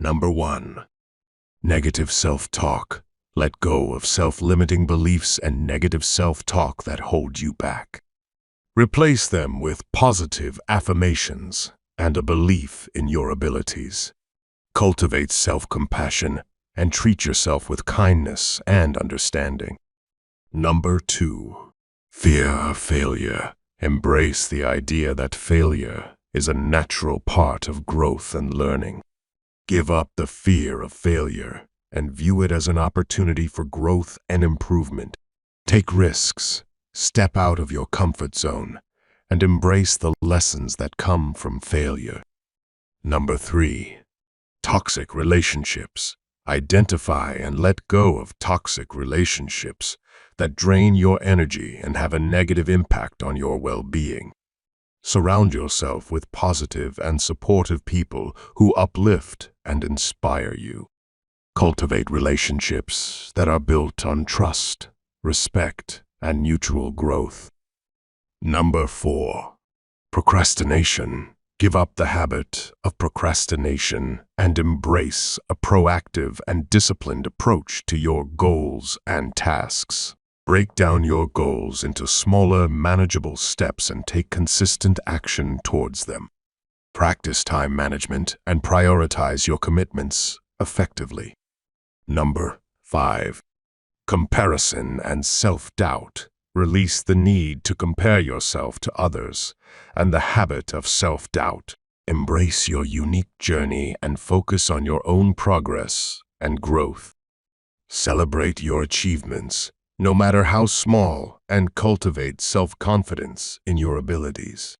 Number 1. Negative self-talk. Let go of self-limiting beliefs and negative self-talk that hold you back. Replace them with positive affirmations and a belief in your abilities. Cultivate self-compassion and treat yourself with kindness and understanding. Number 2. Fear of failure. Embrace the idea that failure is a natural part of growth and learning. Give up the fear of failure and view it as an opportunity for growth and improvement. Take risks, step out of your comfort zone, and embrace the lessons that come from failure. Number 3. Toxic relationships. Identify and let go of toxic relationships that drain your energy and have a negative impact on your well-being. Surround yourself with positive and supportive people who uplift and inspire you. Cultivate relationships that are built on trust, respect, and mutual growth. Number 4. Procrastination. Give up the habit of procrastination and embrace a proactive and disciplined approach to your goals and tasks. Break down your goals into smaller, manageable steps and take consistent action towards them. Practice time management and prioritize your commitments effectively. Number 5. Comparison and self-doubt. Release the need to compare yourself to others and the habit of self-doubt. Embrace your unique journey and focus on your own progress and growth. Celebrate your achievements, no matter how small, and cultivate self-confidence in your abilities.